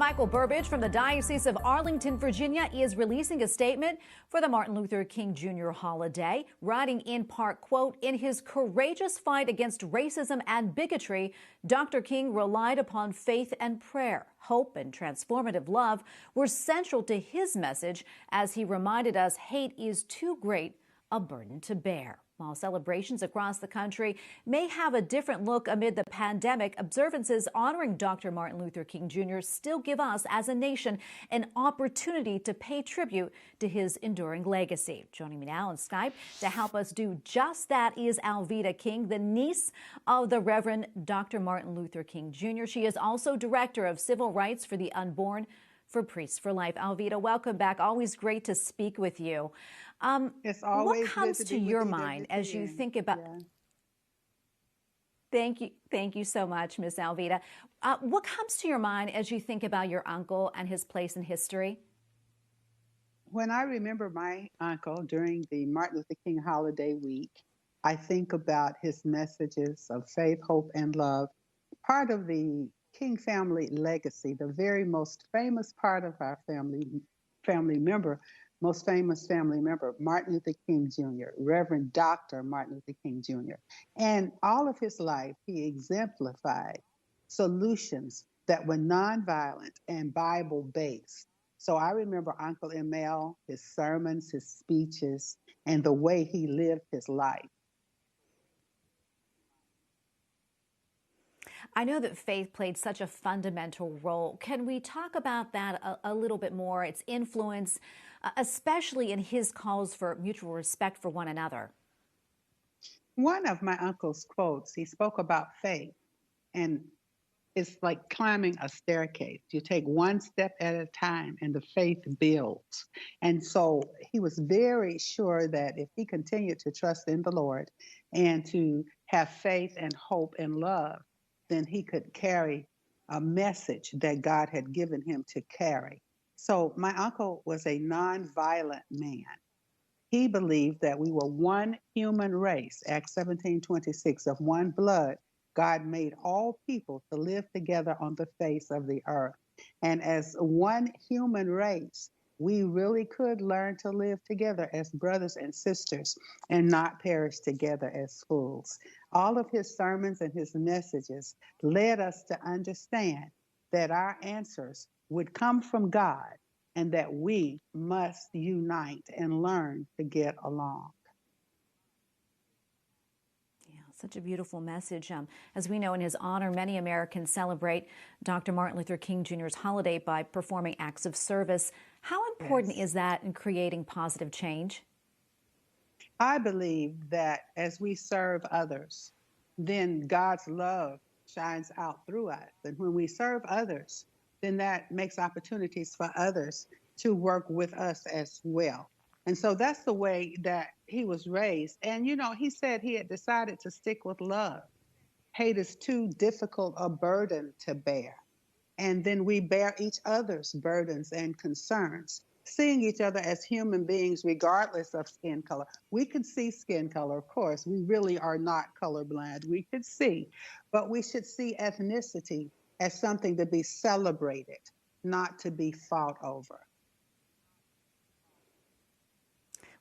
Michael Burbidge from the Diocese of Arlington, Virginia, is releasing a statement for the Martin Luther King Jr. holiday, writing in part, quote, "In his courageous fight against racism and bigotry, Dr. King relied upon faith and prayer. Hope and transformative love were central to his message as he reminded us hate is too great a burden to bear." While celebrations across the country may have a different look amid the pandemic, observances honoring Dr. Martin Luther King Jr. still give us, as a nation, an opportunity to pay tribute to his enduring legacy. Joining me now on Skype to help us do just that is Alveda King, the niece of the Reverend Dr. Martin Luther King Jr. She is also Director of Civil Rights for the Unborn for Priests for Life. Alveda, welcome back. Always great to speak with you. It's always what comes good to be your with you, mind as you think about? Yeah. Thank you so much, Miss Alveda. What comes to your mind as you think about your uncle and his place in history? When I remember my uncle during the Martin Luther King holiday week, I think about his messages of faith, hope, and love. Part of the King family legacy, the very most famous part of our most famous family member, Martin Luther King Jr., Reverend Dr. Martin Luther King Jr. And all of his life, he exemplified solutions that were nonviolent and Bible-based. So I remember Uncle ML, his sermons, his speeches, and the way he lived his life. I know that faith played such a fundamental role. Can we talk about that a little bit more, its influence, especially in his calls for mutual respect for one another? One of my uncle's quotes, he spoke about faith, and it's like climbing a staircase. You take one step at a time and the faith builds. And so he was very sure that if he continued to trust in the Lord and to have faith and hope and love, then he could carry a message that God had given him to carry. So my uncle was a nonviolent man. He believed that we were one human race, Acts 17:26, of one blood. God made all people to live together on the face of the earth. And as one human race, we really could learn to live together as brothers and sisters and not perish together as fools. All of his sermons and his messages led us to understand that our answers would come from God and that we must unite and learn to get along. Such a beautiful message. As we know, in his honor, many Americans celebrate Dr. Martin Luther King Jr.'s holiday by performing acts of service. How important is that in creating positive change? I believe that as we serve others, then God's love shines out through us. And when we serve others, then that makes opportunities for others to work with us as well. And so that's the way that he was raised. And, you know, he said he had decided to stick with love. Hate is too difficult a burden to bear. And then we bear each other's burdens and concerns, seeing each other as human beings regardless of skin color. We could see skin color, of course. We really are not colorblind. We could see. But we should see ethnicity as something to be celebrated, not to be fought over.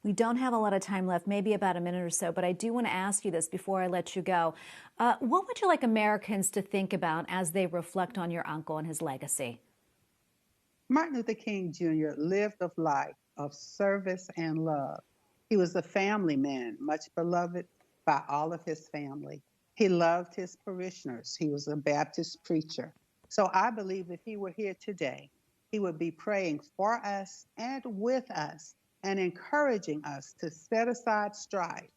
We don't have a lot of time left, maybe about a minute or so, but I do want to ask you this before I let you go. What would you like Americans to think about as they reflect on your uncle and his legacy? Martin Luther King Jr. lived a life of service and love. He was a family man, much beloved by all of his family. He loved his parishioners. He was a Baptist preacher. So I believe if he were here today, he would be praying for us and with us, and encouraging us to set aside strife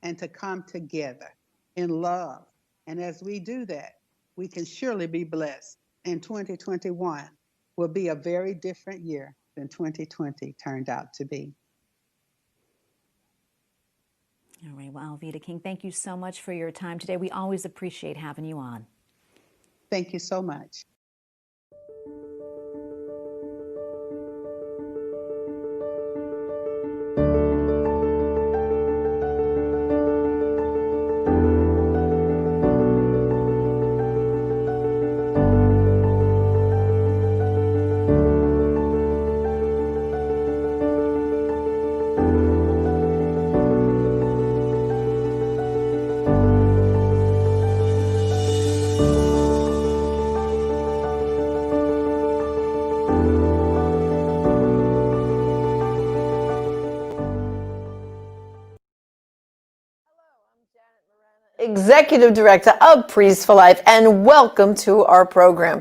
and to come together in love. And as we do that, we can surely be blessed. And 2021 will be a very different year than 2020 turned out to be. All right, well, Alveda King, thank you so much for your time today. We always appreciate having you on. Thank you so much. Executive Director of Priest for Life, and welcome to our program.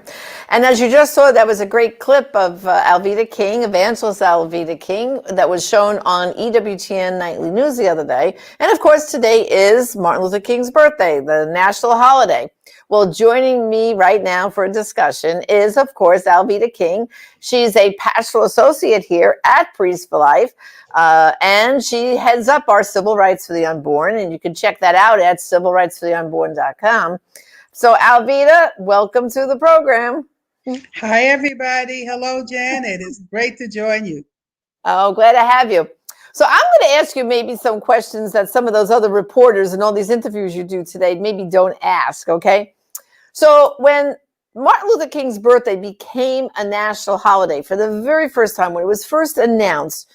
And as you just saw, that was a great clip of Alveda King, Evangelist Alveda King, that was shown on EWTN Nightly News the other day. And of course, today is Martin Luther King's birthday, the national holiday. Well, joining me right now for a discussion is, of course, Alveda King. She's a pastoral associate here at Priest for Life. And she heads up our Civil Rights for the Unborn, and you can check that out at civilrightsfortheunborn.com. So, Alveda, welcome to the program. Hi, everybody. Hello, Jan. It is great to join you. Oh, glad to have you. So I'm going to ask you maybe some questions that some of those other reporters and all these interviews you do today maybe don't ask, okay? So when Martin Luther King's birthday became a national holiday for the very first time, when it was first announced,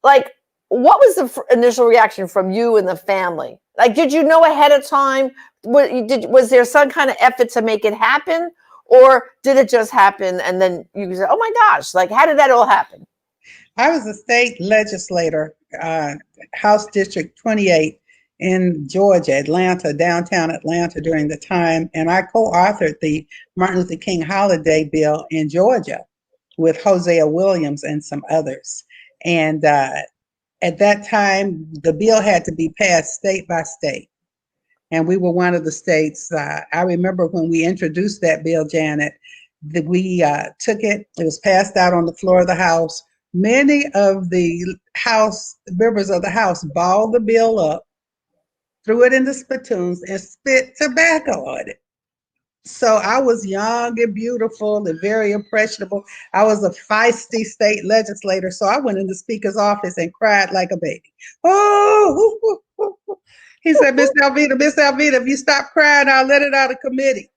like, what was the initial reaction from you and the family? Like, did you know ahead of time? Was there some kind of effort to make it happen? Or did it just happen and then you said, oh my gosh, like, how did that all happen? I was a state legislator, House District 28 in Georgia, Atlanta, downtown Atlanta during the time, and I co-authored the Martin Luther King holiday bill in Georgia with Hosea Williams and some others. And at that time, the bill had to be passed state by state. And we were one of the states. I remember when we introduced that bill, Janet, that we took it, it was passed out on the floor of the House. Many of the House members of the House balled the bill up, threw it in the spittoons, and spit tobacco on it. So I was young and beautiful and very impressionable. I was a feisty state legislator, so I went in the speaker's office and cried like a baby. Oh, he said, Miss Alveda, if you stop crying, I'll let it out of committee.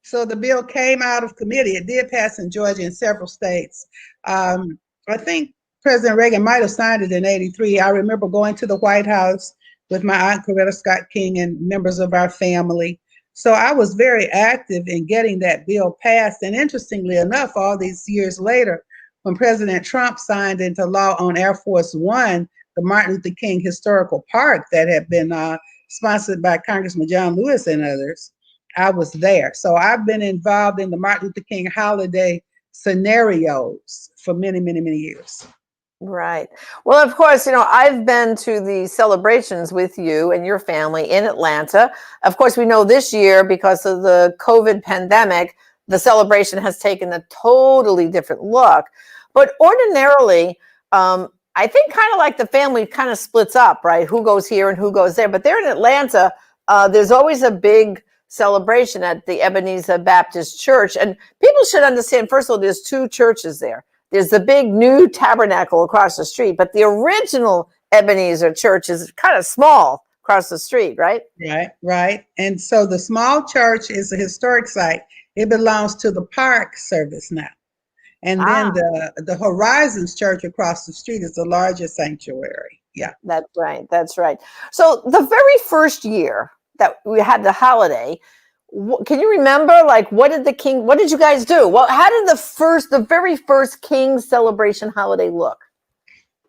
So the bill came out of committee. It did pass in Georgia and several states. I think President Reagan might have signed it in '83. I remember going to the White House with my aunt Coretta Scott King and members of our family. So I was very active in getting that bill passed. And interestingly enough, all these years later, when President Trump signed into law on Air Force One, the Martin Luther King Historical Park that had been sponsored by Congressman John Lewis and others, I was there. So I've been involved in the Martin Luther King holiday scenarios for many, many, many years. Right. Well, of course, I've been to the celebrations with you and your family in Atlanta. Of course, we know this year, because of the COVID pandemic, the celebration has taken a totally different look. But ordinarily, I think kind of like the family kind of splits up, right? Who goes here and who goes there. But there in Atlanta, there's always a big celebration at the Ebenezer Baptist Church. And people should understand, first of all, there's two churches there. There's the big new tabernacle across the street, but the original Ebenezer Church is kind of small across the street, right? Right. And so the small church is a historic site. It belongs to the Park Service now. And then the Horizons Church across the street is the largest sanctuary. Yeah. That's right. That's right. So the very first year that we had the holiday, can you remember, like, what did you guys do? Well, how did the very first King celebration holiday look?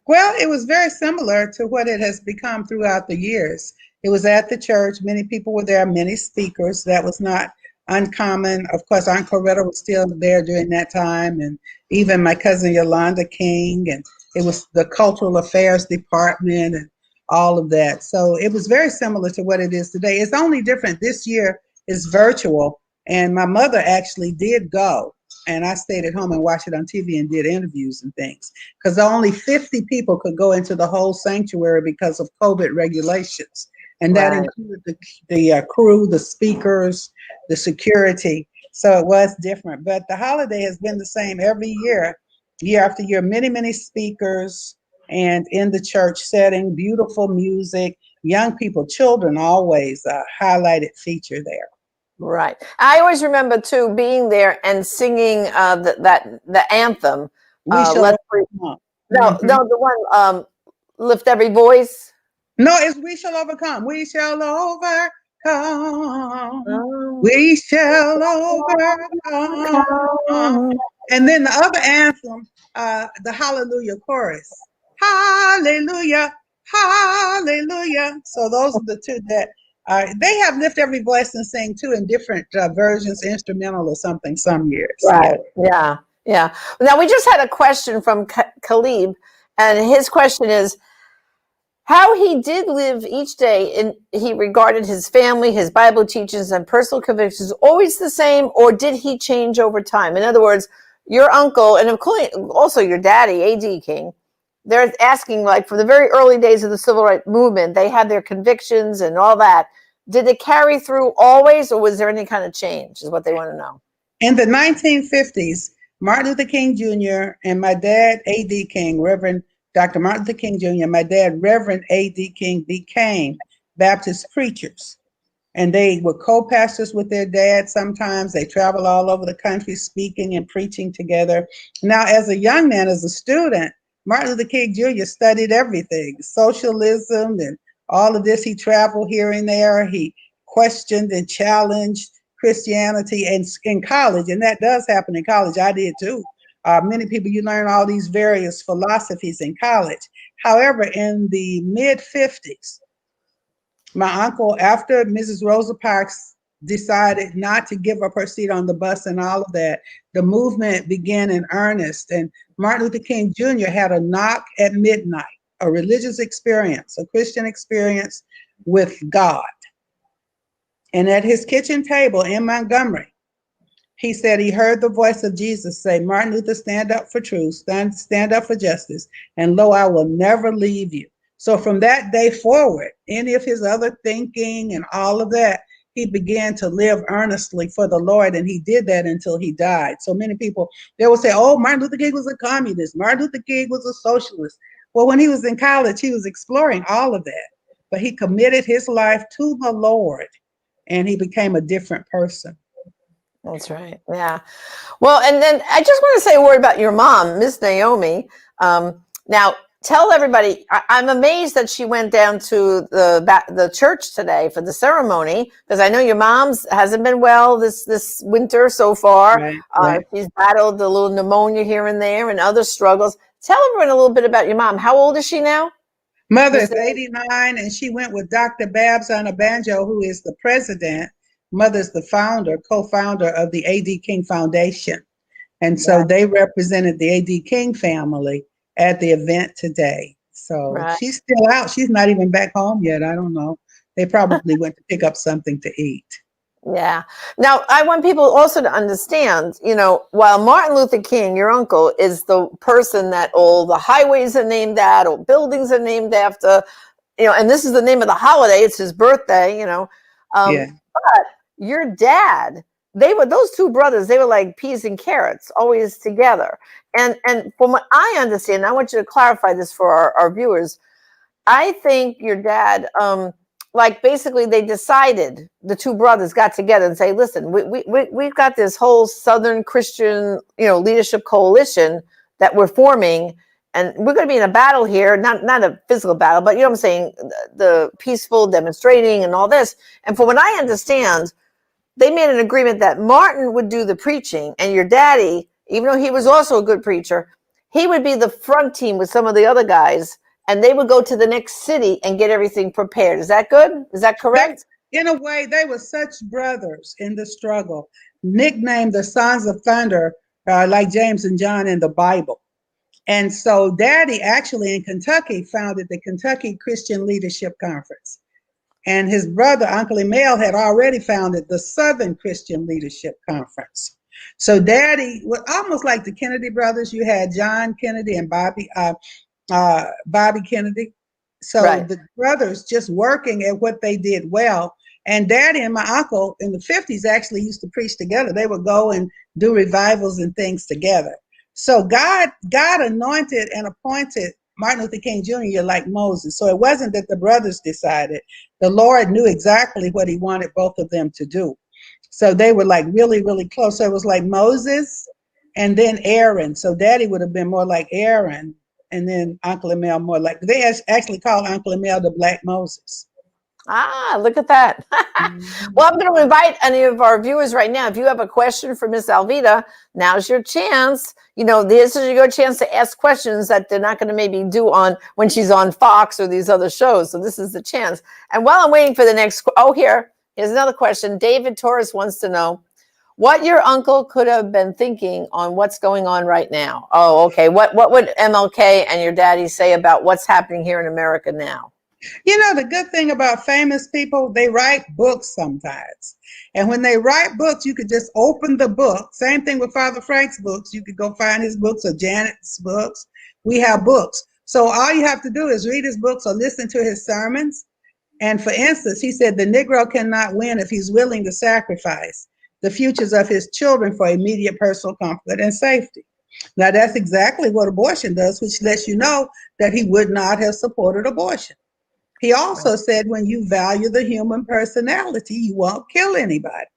Well, it was very similar to what it has become throughout the years. It was at the church. Many people were there, many speakers. That was not uncommon. Of course, Aunt Coretta was still there during that time, and even my cousin Yolanda King, and it was the Cultural Affairs Department and all of that. So it was very similar to what it is today. It's only different this year. Is virtual, and my mother actually did go, and I stayed at home and watched it on TV and did interviews and things, because only 50 people could go into the whole sanctuary because of COVID regulations, and that included the crew, the speakers, the security. So it was different, but the holiday has been the same every year, year after year. Many, many speakers, and in the church setting, beautiful music. Young people, children, always a highlighted feature there. Right. I always remember too being there and singing the anthem. We shall overcome. No, the one Lift Every Voice. No, it's We Shall Overcome. We shall overcome. Oh. We shall overcome. And then the other anthem, the Hallelujah chorus. Hallelujah, hallelujah. So those are the two that They have Lift Every Voice and Sing too in different versions, instrumental or something, some years. Right. Yeah. Yeah. Now we just had a question from Khalib, and his question is how he did live each day, and he regarded his family, his Bible teachings, and personal convictions always the same, or did he change over time? In other words, your uncle and also your daddy, A.D. King, they're asking, like, from the very early days of the civil rights movement, they had their convictions and all that. Did it carry through always, or was there any kind of change, is what they want to know. In the 1950s, Martin Luther King Jr. and my dad, A.D. King, Reverend Dr. Martin Luther King Jr., and my dad, Reverend A.D. King, became Baptist preachers. And they were co-pastors with their dad sometimes. They traveled all over the country speaking and preaching together. Now, as a young man, as a student, Martin Luther King Jr. studied everything, socialism and all of this. He traveled here and there. He questioned and challenged Christianity in college, and that does happen in college. I did too. Many people, you learn all these various philosophies in college. However, in the mid-50s, my uncle, after Mrs. Rosa Parks decided not to give up her seat on the bus and all of that, the movement began in earnest. And Martin Luther King Jr. had a knock at midnight, a religious experience, a Christian experience with God. And at his kitchen table in Montgomery, he said he heard the voice of Jesus say, Martin Luther, stand up for truth, stand up for justice, and lo, I will never leave you. So from that day forward, any of his other thinking and all of that, he began to live earnestly for the Lord, and he did that until he died. So many people, they will say, oh, Martin Luther King was a communist. Martin Luther King was a socialist. Well, when he was in college, he was exploring all of that, but he committed his life to the Lord, and he became a different person. That's right. Yeah. Well, and then I just want to say a word about your mom, Miss Naomi. Now, tell everybody, I'm amazed that she went down to the church today for the ceremony, because I know your mom's hasn't been well this winter so far. Right. She's battled a little pneumonia here and there and other struggles. Tell everyone a little bit about your mom. How old is she now? Mother is 89, and she went with Dr. Babs on a banjo, who is the president. Mother's the co-founder of the A.D. King Foundation. And so they represented the A.D. King family at the event today. So she's still out. She's not even back home yet. I don't know. They probably went to pick up something to eat. Yeah. Now, I want people also to understand, while Martin Luther King, your uncle, is the person that all the highways are named at, or buildings are named after, and this is the name of the holiday. It's his birthday, But your dad, those two brothers, they were like peas and carrots, always together. And from what I understand, I want you to clarify this for our viewers. I think your dad, basically they decided, the two brothers got together and say, listen, we've got this whole Southern Christian, leadership coalition that we're forming, and we're going to be in a battle here, not a physical battle, but I'm saying, the peaceful demonstrating and all this. And from what I understand, they made an agreement that Martin would do the preaching, and your daddy, even though he was also a good preacher, he would be the front team with some of the other guys, and they would go to the next city and get everything prepared. Is that good? Is that correct? In a way, they were such brothers in the struggle, nicknamed the Sons of Thunder, like James and John in the Bible. And so Daddy actually in Kentucky founded the Kentucky Christian Leadership Conference. And his brother, Uncle Emil, had already founded the Southern Christian Leadership Conference. So Daddy was almost like the Kennedy brothers. You had John Kennedy and Bobby Kennedy. So the brothers just working at what they did well. And Daddy and my uncle in the 50s actually used to preach together. They would go and do revivals and things together. So God anointed and appointed Martin Luther King Jr. like Moses. So it wasn't that the brothers decided. The Lord knew exactly what he wanted both of them to do. So they were like really, really close. So it was like Moses and then Aaron. So Daddy would have been more like Aaron, and then Uncle Emil more like, they actually called Uncle Emil the Black Moses. Ah, look at that. Well, I'm going to invite any of our viewers right now. If you have a question for Miss Alveda, now's your chance. You know, this is your chance to ask questions that they're not going to maybe do on when she's on Fox or these other shows. So this is the chance. And while I'm waiting for the next, here's another question. David Torres wants to know what your uncle could have been thinking on what's going on right now. Oh, okay. What would MLK and your daddy say about what's happening here in America now? You know, the good thing about famous people, they write books sometimes. And when they write books, you could just open the book. Same thing with Father Frank's books. You could go find his books or Janet's books. We have books. So all you have to do is read his books or listen to his sermons. And for instance, he said the Negro cannot win if he's willing to sacrifice the futures of his children for immediate personal comfort and safety. Now, that's exactly what abortion does, which lets you know that he would not have supported abortion. He also said when you value the human personality, you won't kill anybody.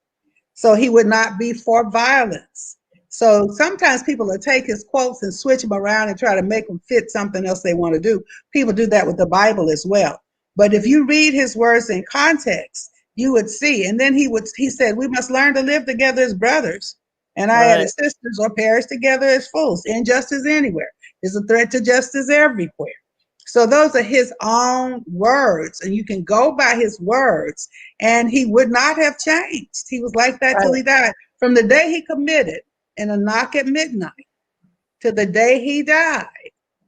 So he would not be for violence. So sometimes people will take his quotes and switch them around and try to make them fit something else they want to do. People do that with the Bible as well. But if you read his words in context, you would see. And then he said, we must learn to live together as brothers. And I added sisters or perish together as fools. Injustice anywhere is a threat to justice everywhere. So those are his own words, and you can go by his words, and he would not have changed. He was like that till he died. From the day he committed in a knock at midnight to the day he died,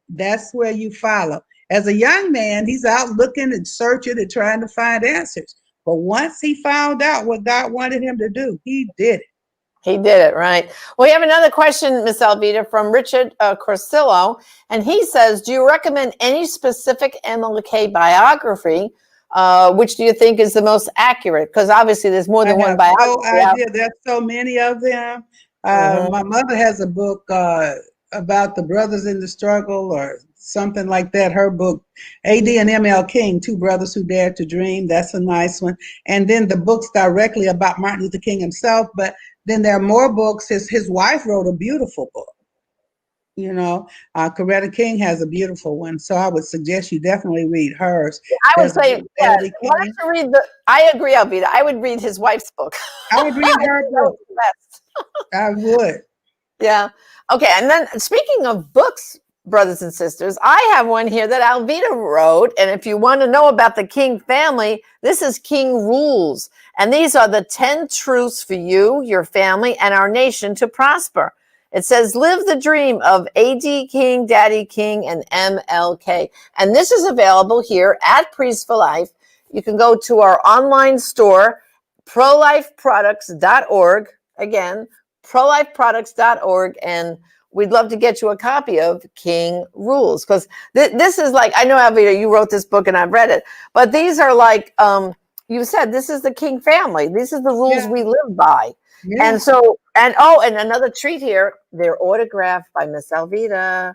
that's where you follow. As a young man, he's out looking and searching and trying to find answers. But once he found out what God wanted him to do, he did it. He did it, right? Well, we have another question, Miss Alveda, from Richard Corsillo, and he says, do you recommend any specific MLK biography? Which do you think is the most accurate? Because obviously there's more than one biography. No idea. There's so many of them. My mother has a book about the brothers in the struggle or something like that. Her book, A.D. and M.L. King, Two Brothers Who Dared to Dream. That's a nice one. And then the books directly about Martin Luther King himself. But then there are more books. His wife wrote a beautiful book. You know, Coretta King has a beautiful one. So I would suggest you definitely read hers. I would say, yeah, why don't you read I agree, Alveda. I would read his wife's book. I would read her book. I would. Yeah. Okay. And then speaking of books, brothers and sisters, I have one here that Alveda wrote. And if you want to know about the King family, this is King Rules. And these are the 10 truths for you, your family, and our nation to prosper. It says, live the dream of A.D. King, Daddy King, and MLK. And this is available here at Priests for Life. You can go to our online store, prolifeproducts.org. Again, prolifeproducts.org. And we'd love to get you a copy of King Rules. Because this is like, I know, Alveda, you wrote this book and I've read it. But these are like, you said, this is the King family. These are the rules we live by. Yeah. And so, and another treat here, they're autographed by Miss Alveda.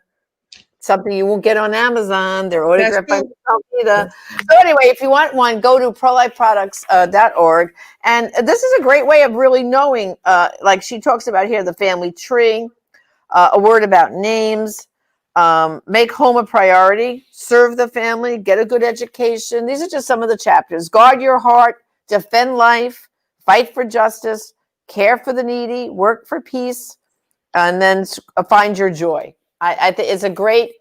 Something you won't get on Amazon. They're autographed by Miss Alveda. So anyway, if you want one, go to prolifeproducts.org. And this is a great way of really knowing, like she talks about here, the family tree, a word about names, make home a priority, serve the family, get a good education. These are just some of the chapters. Guard your heart, defend life, fight for justice, care for the needy, work for peace, and then find your joy. I think it's a great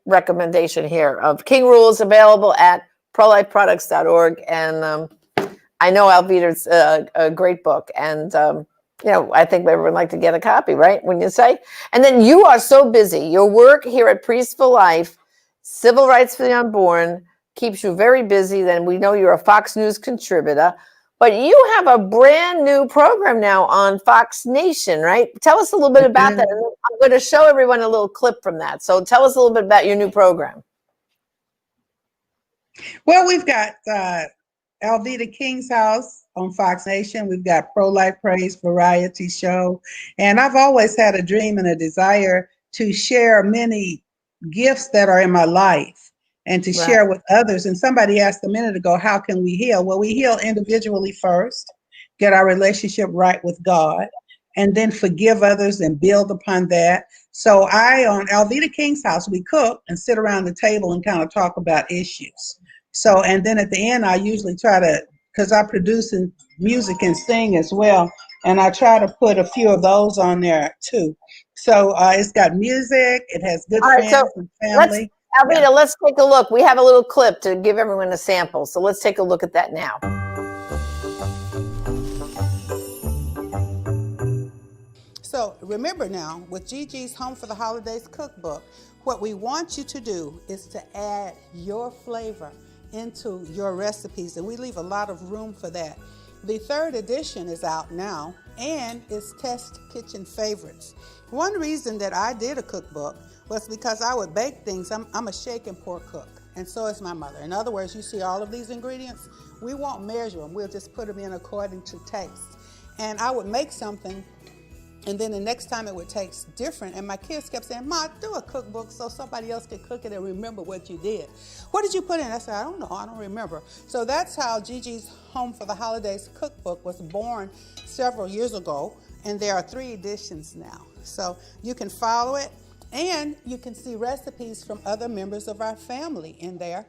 recommendation here of King Rules, available at prolifeproducts.org. And I know Alveda's a great book. And, you know, I think everyone would like to get a copy, right? When you say. And then you are so busy. Your work here at Priests for Life, Civil Rights for the Unborn, keeps you very busy. Then we know you're a Fox News contributor. But you have a brand new program now on Fox Nation, right? Tell us a little bit about that. And I'm going to show everyone a little clip from that. So tell us a little bit about your new program. Well, we've got Alveda King's House on Fox Nation. We've got Pro-Life Praise variety show. And I've always had a dream and a desire to share many gifts that are in my life and to share with others. And somebody asked a minute ago, how can we heal? Well, we heal individually first, get our relationship right with God, and then forgive others and build upon that. So on Alveda King's House, we cook and sit around the table and kind of talk about issues. So, and then at the end, I usually try to, because I produce and music and sing as well, and I try to put a few of those on there too. So it's got music, it has good All right, so friends and let's, family. Alveda, Yeah. let's take a look. We have a little clip to give everyone a sample. So let's take a look at that now. So remember now, with Gigi's Home for the Holidays cookbook, what we want you to do is to add your flavor into your recipes, and we leave a lot of room for that. The third edition is out now, and it's Test Kitchen Favorites. One reason that I did a cookbook was because I would bake things. I'm a shake and pour cook, and so is my mother. In other words, you see all of these ingredients, we won't measure them. We'll just put them in according to taste. And I would make something, and then the next time it would taste different. And my kids kept saying, Ma, do a cookbook so somebody else can cook it and remember what you did. What did you put in? I said, I don't know. I don't remember. So that's how Gigi's Home for the Holidays cookbook was born several years ago. And there are 3 editions now. So you can follow it, and you can see recipes from other members of our family in there.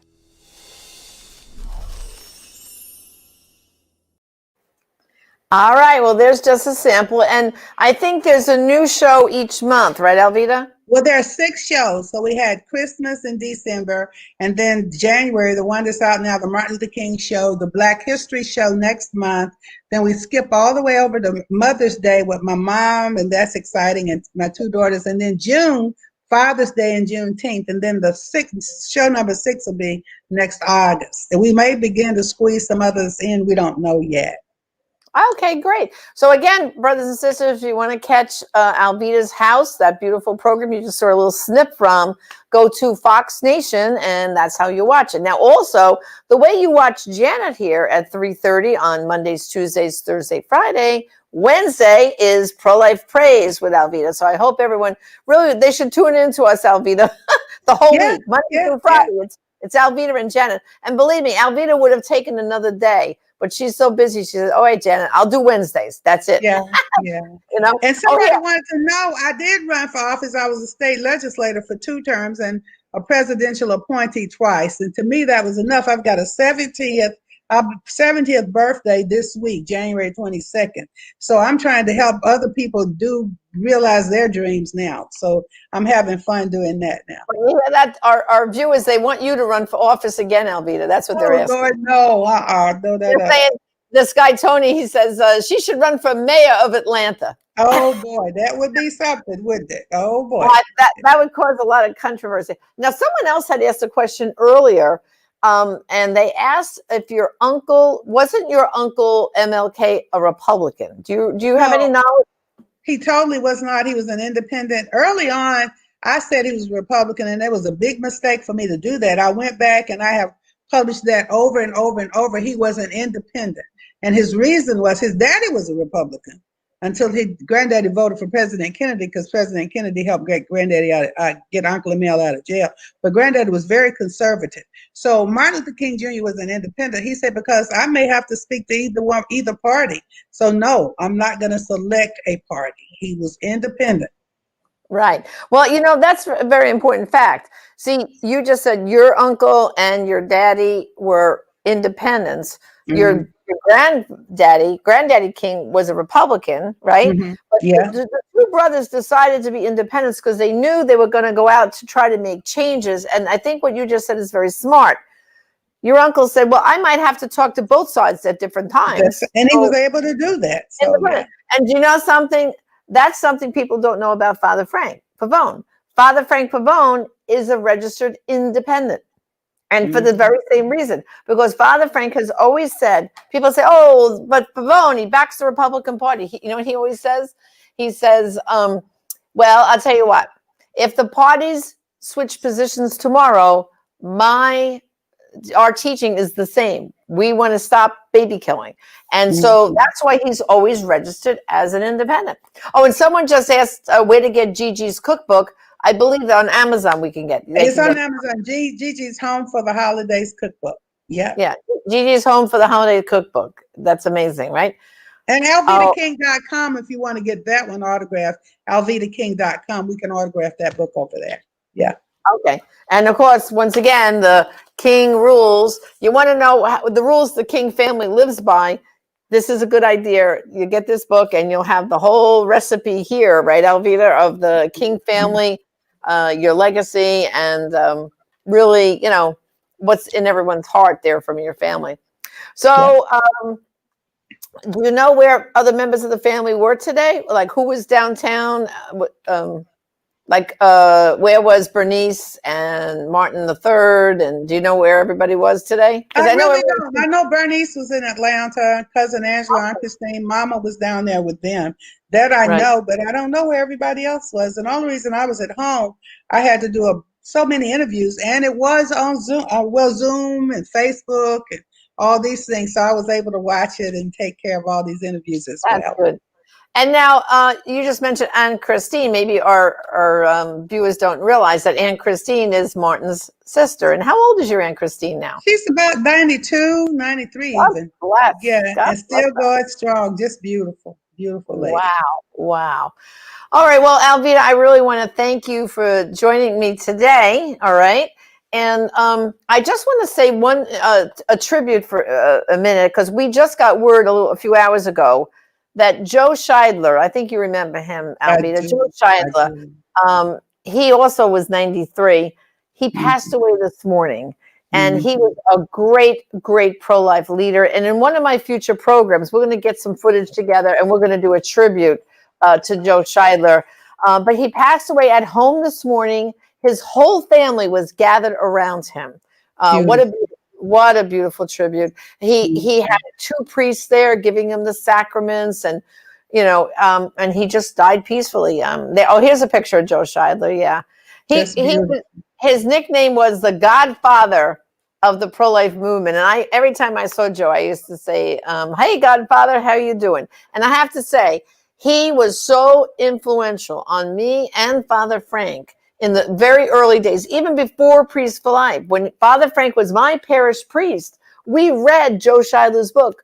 All right, well, there's just a sample. And I think there's a new show each month, right, Alveda? Well, there are 6 shows. So we had Christmas in December, and then January, the one that's out now, the Martin Luther King show, the Black History show next month. Then we skip all the way over to Mother's Day with my mom, and that's exciting, and my 2 daughters. And then June, Father's Day and Juneteenth. And then the show number 6 will be next August. And we may begin to squeeze some others in. We don't know yet. Okay, great. So again, brothers and sisters, if you want to catch Alveda's House, that beautiful program you just saw a little snip from, go to Fox Nation, and that's how you watch it. Now, also, the way you watch Janet here at 3:30 on Mondays, Tuesdays, Thursday, Friday, Wednesday is Pro-Life Praise with Alveda. So I hope everyone, really, they should tune in to us, Alveda, the whole week, Monday through Friday. It's Alveda and Janet. And believe me, Alveda would have taken another day, but she's so busy. She said, "Oh, wait, Janet, I'll do Wednesdays. That's it." Yeah. You know. And somebody wanted to know, I did run for office. I was a state legislator for 2 terms and a presidential appointee twice. And to me, that was enough. I've got a 70th birthday this week, January 22nd. So I'm trying to help other people realize their dreams now. So I'm having fun doing that now. Yeah, that our viewers, they want you to run for office again, Alveda. That's what they're asking. Lord, no, no, They're saying, this guy Tony, he says she should run for mayor of Atlanta. Oh boy, that would be something, wouldn't it? Oh boy, that would cause a lot of controversy. Now, someone else had asked a question earlier, and they asked if wasn't your uncle MLK a Republican? Do you have any knowledge? He totally was not. He was an independent. Early on, I said he was Republican, and it was a big mistake for me to do that. I went back and I have published that over and over and over. He was an independent. And his reason was his daddy was a Republican until granddaddy voted for President Kennedy, because President Kennedy helped get granddaddy get Uncle Emil out of jail. But granddaddy was very conservative. So Martin Luther King Jr. was an independent. He said, because I may have to speak to either party. So no, I'm not going to select a party. He was independent. Right. Well, that's a very important fact. See, you just said your uncle and your daddy were independents. Mm-hmm. Your granddaddy King was a Republican, right? Mm-hmm. But the 2 brothers decided to be independents because they knew they were going to go out to try to make changes. And I think what you just said is very smart. Your uncle said, well, I might have to talk to both sides at different times. And he was able to do that. So, And you know something? That's something people don't know about Father Frank Pavone. Father Frank Pavone is a registered independent. And for the very same reason, because Father Frank has always said, people say, oh, but Pavone, he backs the Republican Party. You know what he always says? He says, well, I'll tell you what, if the parties switch positions tomorrow, our teaching is the same. We want to stop baby killing. And so that's why he's always registered as an independent. Oh, and someone just asked where to get Gigi's cookbook. I believe that on Amazon we can get. It's on Amazon. Gigi's Home for the Holidays cookbook. Yeah. Yeah. Gigi's Home for the Holiday cookbook. That's amazing, right? And alvedaking.com if you want to get that one autographed. alvedaking.com. We can autograph that book over there. Yeah. Okay. And of course, once again, the King rules. You want to know the rules the King family lives by. This is a good idea. You get this book and you'll have the whole recipe here, right, Alveda, of the King family, your legacy, and really, what's in everyone's heart there from your family. So, do you know where other members of the family were today? Like who was downtown? Where was Bernice and Martin the Third? And do you know where everybody was today? I really don't. I know Bernice was in Atlanta, cousin Angela, Aunt Christine, Mama was down there with them. That I know, but I don't know where everybody else was. And the only reason I was at home, I had to do so many interviews, and it was on Zoom, Zoom and Facebook and all these things. So I was able to watch it and take care of all these interviews as well. That's good. And now you just mentioned Aunt Christine. Maybe our viewers don't realize that Aunt Christine is Martin's sister. And how old is your Aunt Christine now? She's about 92, 93 God even. Bless. Yeah, God and still going strong. Just beautiful, beautiful lady. Wow. All right. Well, Alveda, I really want to thank you for joining me today. All right. And I just want to say a tribute for a minute, because we just got word a few hours ago that Joe Scheidler, I think you remember him, Alveda. Joe Scheidler, he also was 93. He passed away this morning, and he was a great, great pro-life leader. And in one of my future programs, we're going to get some footage together, and we're going to do a tribute to Joe Scheidler. But he passed away at home this morning. His whole family was gathered around him. What a beautiful tribute. He had 2 priests there giving him the sacraments, and and he just died peacefully. Here's a picture of Joe Scheidler. Yeah, his nickname was the Godfather of the pro-life movement. And every time I saw Joe, I used to say, "Hey, Godfather, how you doing?" And I have to say, he was so influential on me and Father Frank in the very early days, even before Priest for Life. When Father Frank was my parish priest, we read Joe Scheidler's book,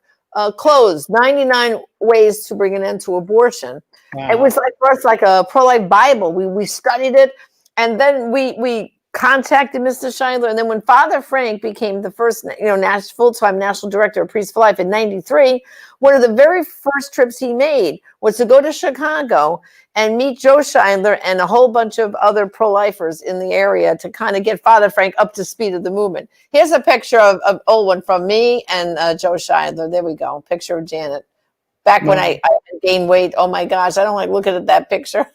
Closed, 99 Ways to Bring an End to Abortion. Wow. It was for us like a pro-life Bible. We studied it, and then we contacted Mr. Scheidler. And then when Father Frank became the first full-time national director of Priest for Life in 93, one of the very first trips he made was to go to Chicago and meet Joe Scheidler and a whole bunch of other pro-lifers in the area to kind of get Father Frank up to speed of the movement. Here's a picture of old one from me and Joe Scheidler. There we go. Picture of Janet. Back when I gained weight. Oh my gosh, I don't like looking at that picture.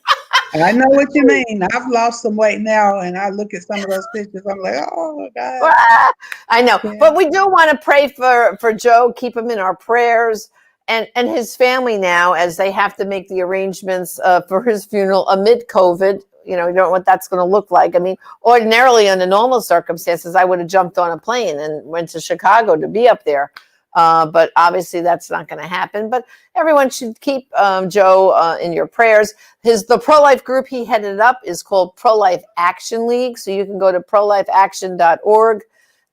I know what you mean. I've lost some weight now, and I look at some of those pictures. I'm like, oh God. I know, but we do want to pray for Joe. Keep him in our prayers, and his family now, as they have to make the arrangements for his funeral amid COVID. You don't know what that's going to look like. I mean, ordinarily under normal circumstances, I would have jumped on a plane and went to Chicago to be up there. But obviously that's not going to happen. But everyone should keep Joe in your prayers. The pro-life group he headed up is called Pro-Life Action League. So you can go to prolifeaction.org,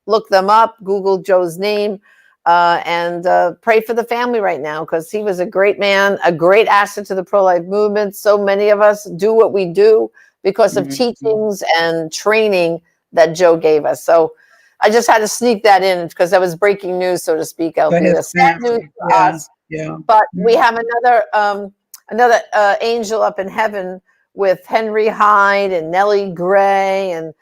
look them up, Google Joe's name, and pray for the family right now, because he was a great man, a great asset to the pro-life movement. So many of us do what we do because of teachings and training that Joe gave us. So I just had to sneak that in because that was breaking news, so to speak. Sad news for us. Yeah. But we have another angel up in heaven with Henry Hyde and Nellie Gray and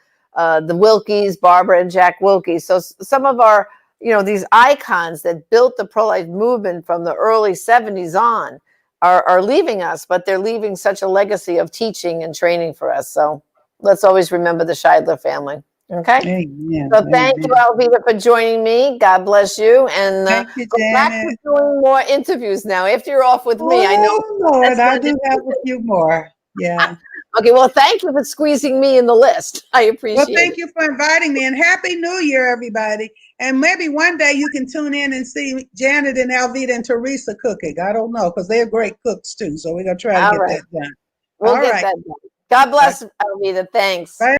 the Wilkies, Barbara and Jack Wilkie. So some of our, these icons that built the pro-life movement from the early 70s on are leaving us, but they're leaving such a legacy of teaching and training for us. So let's always remember the Scheidler family. Okay. Amen. So thank you, Alveda, for joining me. God bless you. And thank you, go back to doing more interviews now. After you're off with me, I know. Lord, I do have a few more. Yeah. Okay. Well, thank you for squeezing me in the list. I appreciate it. Well, thank you for inviting me, and Happy New Year, everybody. And maybe one day you can tune in and see Janet and Alveda and Teresa cooking. I don't know, because they're great cooks too. So we're going to try to get that done. We'll get that done. God bless, Alveda. Thanks. Bye.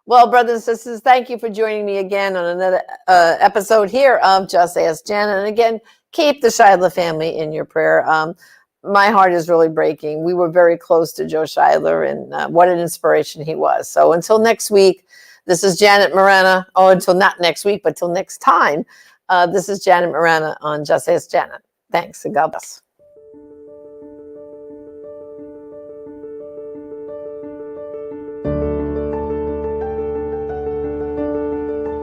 Well, brothers and sisters, thank you for joining me again on another episode here of Just Ask Janet. And again, keep the Scheidler family in your prayer. My heart is really breaking. We were very close to Joe Scheidler, and what an inspiration he was. So until next week, This is Janet Morana. Oh, until not next week, but till next time. This is Janet Morana on Just Ask Janet. Thanks, and God bless.